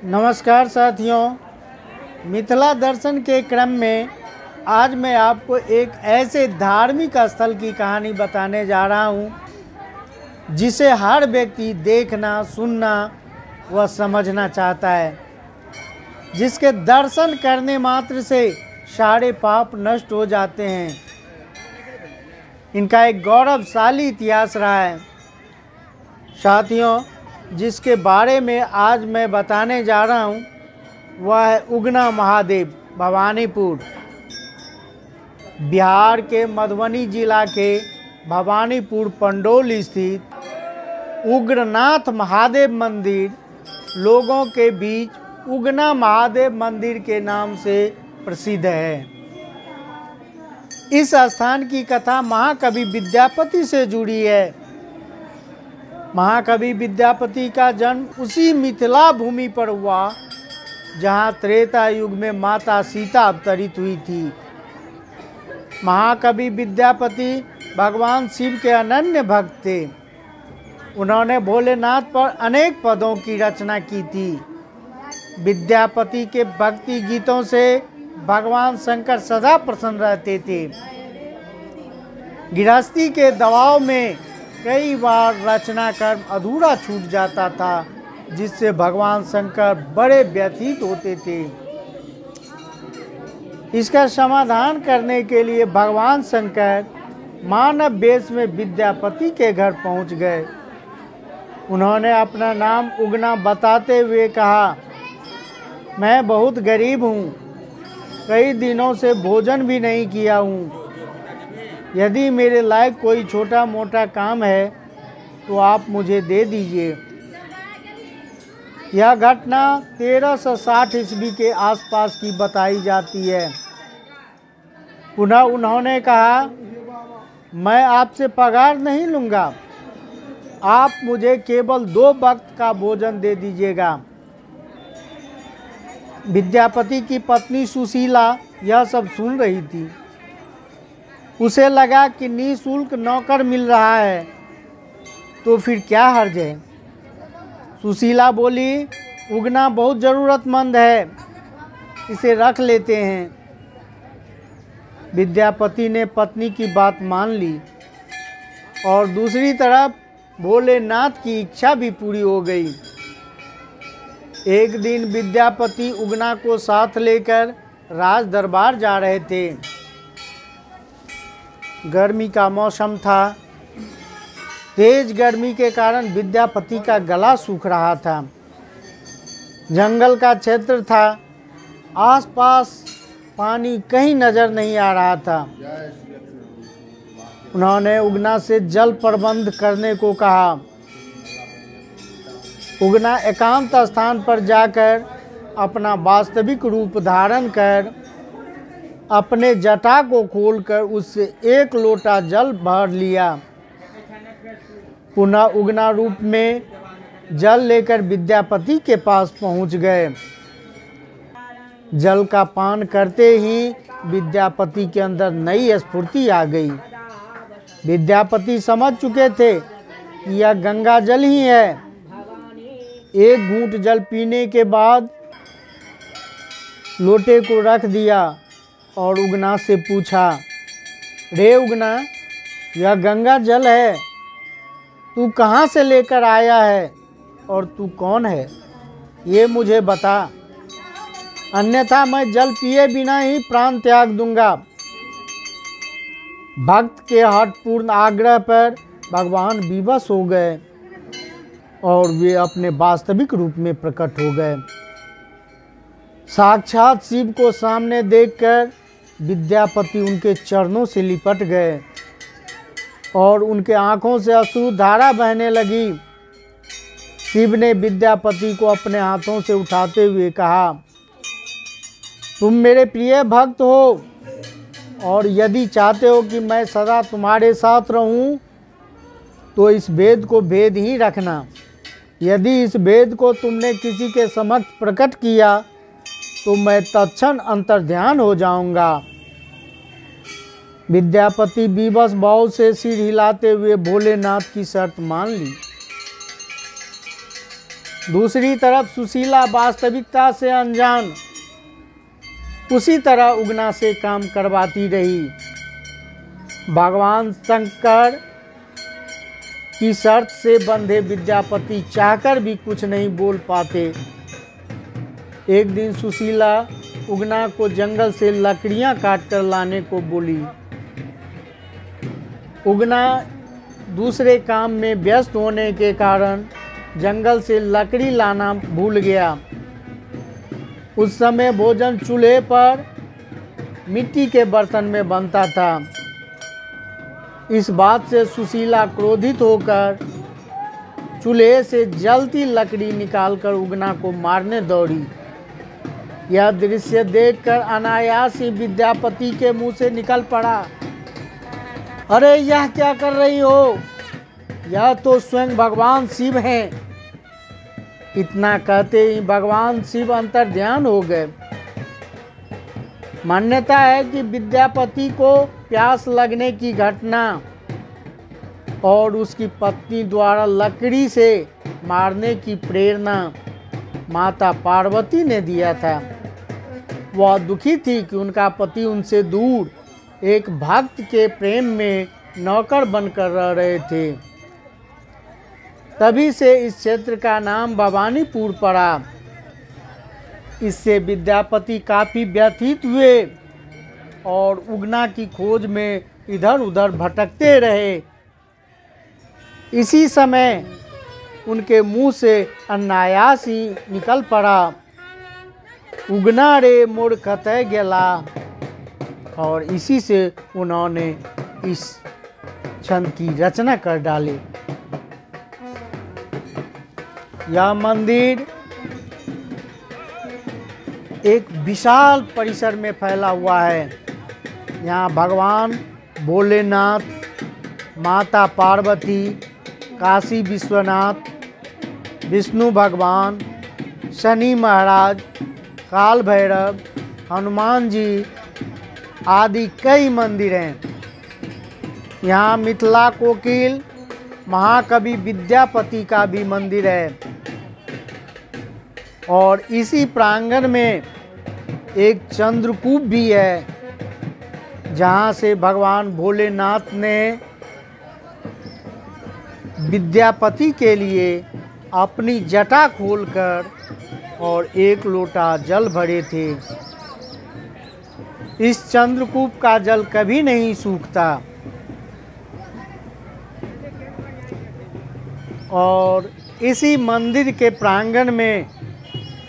नमस्कार साथियों, मिथिला दर्शन के क्रम में आज मैं आपको एक ऐसे धार्मिक स्थल की कहानी बताने जा रहा हूँ जिसे हर व्यक्ति देखना, सुनना व समझना चाहता है, जिसके दर्शन करने मात्र से सारे पाप नष्ट हो जाते हैं। इनका एक गौरवशाली इतिहास रहा है। साथियों, जिसके बारे में आज मैं बताने जा रहा हूँ वह है उगना महादेव, भवानीपुर। बिहार के मधुबनी जिला के भवानीपुर पंडौल स्थित उग्रनाथ महादेव मंदिर लोगों के बीच उगना महादेव मंदिर के नाम से प्रसिद्ध है। इस स्थान की कथा महाकवि विद्यापति से जुड़ी है। महाकवि विद्यापति का जन्म उसी मिथिला भूमि पर हुआ जहाँ त्रेता युग में माता सीता अवतरित हुई थी। महाकवि विद्यापति भगवान शिव के अनन्य भक्त थे। उन्होंने भोलेनाथ पर अनेक पदों की रचना की थी। विद्यापति के भक्ति गीतों से भगवान शंकर सदा प्रसन्न रहते थे। गृहस्थी के दबाव में कई बार रचना कर्म अधूरा छूट जाता था, जिससे भगवान शंकर बड़े व्यथित होते थे। इसका समाधान करने के लिए भगवान शंकर मानव वेश में विद्यापति के घर पहुंच गए। उन्होंने अपना नाम उगना बताते हुए कहा, मैं बहुत गरीब हूँ, कई दिनों से भोजन भी नहीं किया हूँ। यदि मेरे लायक कोई छोटा मोटा काम है तो आप मुझे दे दीजिए। यह घटना 1360 ईस्वी के आसपास की बताई जाती है। पुनः उन्होंने कहा, मैं आपसे पगार नहीं लूँगा, आप मुझे केवल 2 वक्त का भोजन दे दीजिएगा। विद्यापति की पत्नी सुशीला यह सब सुन रही थी। उसे लगा कि निःशुल्क नौकर मिल रहा है तो फिर क्या हर्ज है। सुशीला बोली, उगना बहुत ज़रूरतमंद है, इसे रख लेते हैं। विद्यापति ने पत्नी की बात मान ली और दूसरी तरफ भोलेनाथ की इच्छा भी पूरी हो गई। एक दिन विद्यापति उगना को साथ लेकर राज दरबार जा रहे थे। गर्मी का मौसम था। तेज गर्मी के कारण विद्यापति का गला सूख रहा था। जंगल का क्षेत्र था, आसपास पानी कहीं नजर नहीं आ रहा था। उन्होंने उगना से जल प्रबंध करने को कहा। उगना एकांत स्थान पर जाकर अपना वास्तविक रूप धारण कर अपने जटा को खोलकर उससे 1 लोटा जल भर लिया। पुनः उगना रूप में जल लेकर विद्यापति के पास पहुंच गए। जल का पान करते ही विद्यापति के अंदर नई स्फूर्ति आ गई। विद्यापति समझ चुके थे कि यह गंगा जल ही है। 1 घूंट जल पीने के बाद लोटे को रख दिया और उगना से पूछा, रे उगना, यह गंगा जल है, तू कहाँ से लेकर आया है और तू कौन है, ये मुझे बता, अन्यथा मैं जल पिए बिना ही प्राण त्याग दूंगा। भक्त के हठपूर्ण आग्रह पर भगवान विवश हो गए और वे अपने वास्तविक रूप में प्रकट हो गए। साक्षात शिव को सामने देखकर विद्यापति उनके चरणों से लिपट गए और उनके आंखों से अश्रु धारा बहने लगी। शिव ने विद्यापति को अपने हाथों से उठाते हुए कहा, तुम मेरे प्रिय भक्त हो और यदि चाहते हो कि मैं सदा तुम्हारे साथ रहूं तो इस भेद को भेद ही रखना। यदि इस भेद को तुमने किसी के समक्ष प्रकट किया तो मैं तत्क्षण अंतर्ध्यान हो जाऊंगा। विद्यापति विवश भाव से सिर हिलाते हुए भोलेनाथ की शर्त मान ली। दूसरी तरफ सुशीला वास्तविकता से अनजान उसी तरह उगना से काम करवाती रही। भगवान शंकर की शर्त से बंधे विद्यापति चाहकर भी कुछ नहीं बोल पाते। एक दिन सुशीला उगना को जंगल से लकड़ियां काटकर लाने को बोली। उगना दूसरे काम में व्यस्त होने के कारण जंगल से लकड़ी लाना भूल गया। उस समय भोजन चूल्हे पर मिट्टी के बर्तन में बनता था। इस बात से सुशीला क्रोधित होकर चूल्हे से जलती लकड़ी निकालकर उगना को मारने दौड़ी। यह दृश्य देखकर अनायास ही विद्यापति के मुंह से निकल पड़ा, अरे यह क्या कर रही हो? यह तो स्वयं भगवान शिव हैं। इतना कहते ही भगवान शिव अंतर्ध्यान हो गए। मान्यता है कि विद्यापति को प्यास लगने की घटना और उसकी पत्नी द्वारा लकड़ी से मारने की प्रेरणा माता पार्वती ने दिया था। वह दुखी थी कि उनका पति उनसे दूर एक भक्त के प्रेम में नौकर बनकर रह रहे थे। तभी से इस क्षेत्र का नाम भवानीपुर पड़ा। इससे विद्यापति काफ़ी व्यथित हुए और उगना की खोज में इधर उधर भटकते रहे। इसी समय उनके मुंह से अनायास ही निकल पड़ा, उगना रे मोड़ कतय गेला। और इसी से उन्होंने इस छंद की रचना कर डाली। यह मंदिर एक विशाल परिसर में फैला हुआ है। यहाँ भगवान भोलेनाथ, माता पार्वती, काशी विश्वनाथ, विष्णु भगवान, शनि महाराज, काल भैरव, हनुमान जी आदि कई मंदिर हैं। यहाँ मिथिला कोकिल महाकवि विद्यापति का भी मंदिर है। और इसी प्रांगण में एक चंद्रकूप भी है, जहाँ से भगवान भोलेनाथ ने विद्यापति के लिए अपनी जटा खोलकर और एक लोटा जल भरे थे। इस चंद्रकूप का जल कभी नहीं सूखता। और इसी मंदिर के प्रांगण में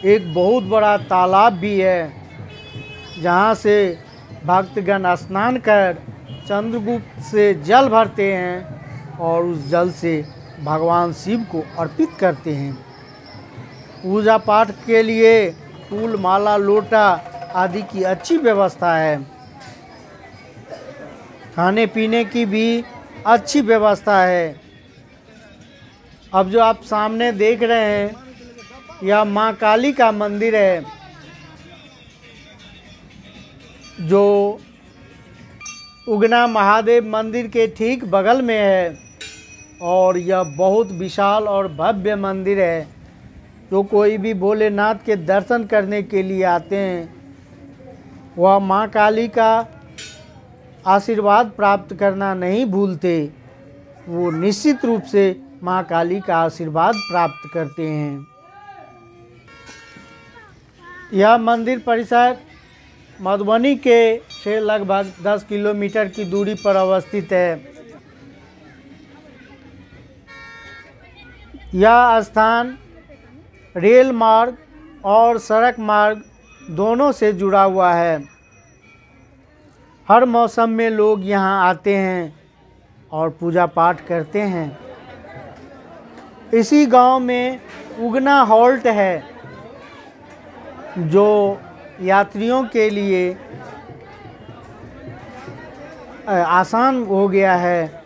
एक बहुत बड़ा तालाब भी है, जहाँ से भक्तगण स्नान कर चंद्रगुप्त से जल भरते हैं और उस जल से भगवान शिव को अर्पित करते हैं। पूजा पाठ के लिए फूल माला लोटा आदि की अच्छी व्यवस्था है। खाने पीने की भी अच्छी व्यवस्था है। अब जो आप सामने देख रहे हैं, यह माँ काली का मंदिर है, जो उगना महादेव मंदिर के ठीक बगल में है। और यह बहुत विशाल और भव्य मंदिर है। जो कोई भी भोलेनाथ के दर्शन करने के लिए आते हैं, वह माँ काली का आशीर्वाद प्राप्त करना नहीं भूलते। वो निश्चित रूप से माँ काली का आशीर्वाद प्राप्त करते हैं। यह मंदिर परिसर मधुबनी के से लगभग 10 किलोमीटर की दूरी पर अवस्थित है। यह स्थान रेल मार्ग और सड़क मार्ग दोनों से जुड़ा हुआ है। हर मौसम में लोग यहाँ आते हैं और पूजा पाठ करते हैं। इसी गांव में उगना हॉल्ट है, जो यात्रियों के लिए आसान हो गया है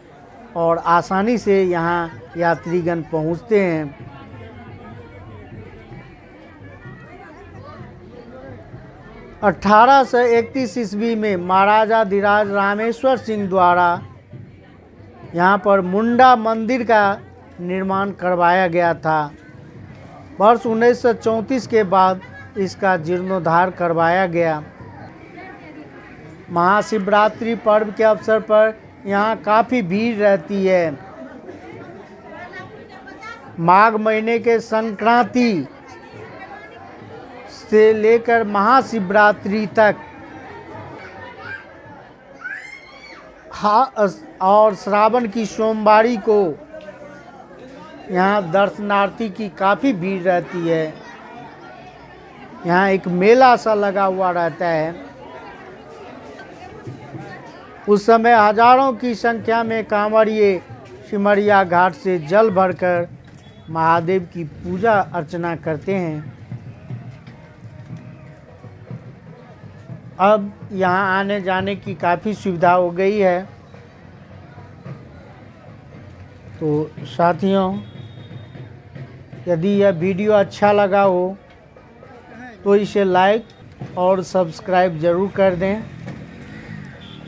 और आसानी से यहाँ यात्रीगण पहुँचते हैं। 1831 ईस्वी में महाराजा धीराज रामेश्वर सिंह द्वारा यहाँ पर मुंडा मंदिर का निर्माण करवाया गया था। वर्ष 1934 के बाद इसका जीर्णोद्धार करवाया गया। महाशिवरात्रि पर्व के अवसर पर यहाँ काफ़ी भीड़ रहती है। माघ महीने के संक्रांति से लेकर महाशिवरात्रि तक और श्रावण की सोमवारी को यहाँ दर्शनार्थी की काफ़ी भीड़ रहती है। यहाँ एक मेला सा लगा हुआ रहता है। उस समय हजारों की संख्या में कांवड़िए सिमरिया घाट से जल भरकर महादेव की पूजा अर्चना करते हैं। अब यहाँ आने जाने की काफ़ी सुविधा हो गई है। तो साथियों, यदि यह वीडियो अच्छा लगा हो तो इसे लाइक और सब्सक्राइब ज़रूर कर दें।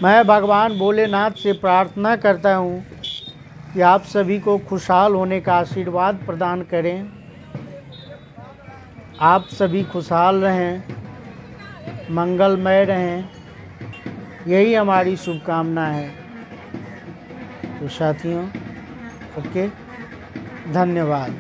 मैं भगवान भोलेनाथ से प्रार्थना करता हूँ कि आप सभी को खुशहाल होने का आशीर्वाद प्रदान करें। आप सभी खुशहाल रहें, मंगलमय रहें, यही हमारी शुभकामना है। तो साथियों, ओके, धन्यवाद।